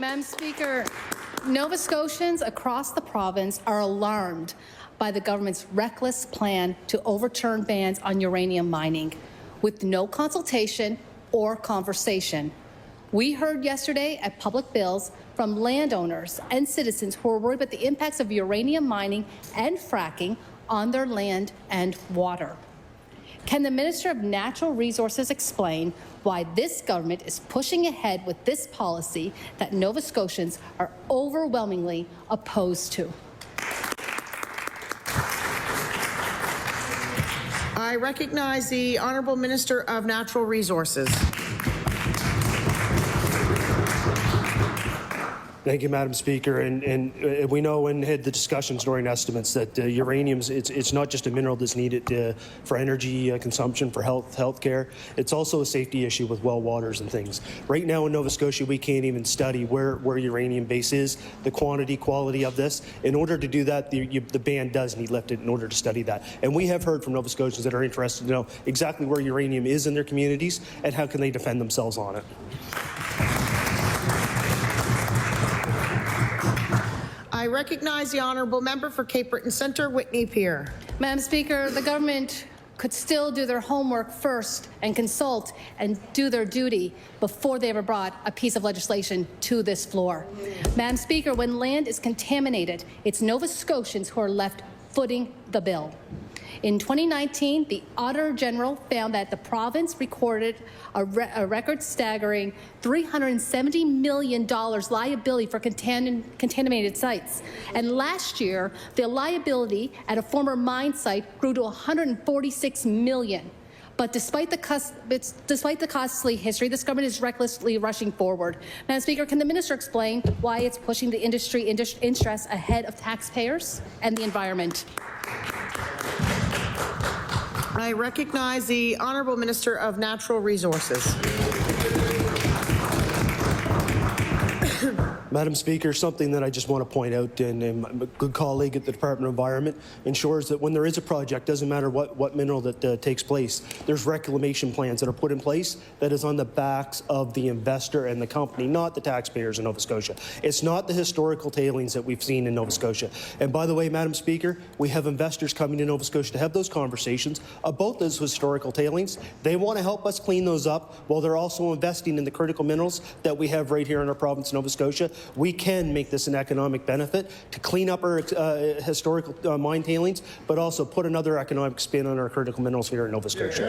Madam Speaker, Nova Scotians across the province are alarmed by the government's reckless plan to overturn bans on uranium mining with no consultation or conversation. We heard yesterday at public bills from landowners and citizens who are worried about the impacts of uranium mining and fracking on their land and water. Can the Minister of Natural Resources explain why this government is pushing ahead with this policy that Nova Scotians are overwhelmingly opposed to? I recognize the Honourable Minister of Natural Resources. Thank you, Madam Speaker. And we know and had the discussions during estimates that uranium, it's not just a mineral that's needed for energy consumption, for healthcare. It's also a safety issue with well waters and things. Right now in Nova Scotia, we can't even study where uranium base is, the quantity, quality of this. In order to do that, the ban does need lifted in order to study that. And we have heard from Nova Scotians that are interested to know exactly where uranium is in their communities and how can they defend themselves on it. I recognize the Honourable Member for Cape Breton Centre, Whitney Pier. Madam Speaker, the government could still do their homework first and consult and do their duty before they ever brought a piece of legislation to this floor. Madam Speaker, when land is contaminated, it's Nova Scotians who are left footing the bill. In 2019, the Auditor General found that the province recorded a record-staggering $370 million liability for contaminated sites. And last year, the liability at a former mine site grew to $146 million. But despite the costly history, this government is recklessly rushing forward. Madam Speaker, can the minister explain why it's pushing the industry interests ahead of taxpayers and the environment? I recognize the Honourable Minister of Natural Resources. Madam Speaker, something that I just want to point out, and my good colleague at the Department of Environment ensures that when there is a project, doesn't matter what mineral that takes place, there's reclamation plans that are put in place that is on the backs of the investor and the company, not the taxpayers in Nova Scotia. It's not the historical tailings that we've seen in Nova Scotia. And by the way, Madam Speaker, we have investors coming to Nova Scotia to have those conversations about those historical tailings. They want to help us clean those up while they're also investing in the critical minerals that we have right here in our province of Nova Scotia. We can make this an economic benefit to clean up our historical mine tailings, but also put another economic spin on our critical minerals here in Nova Scotia.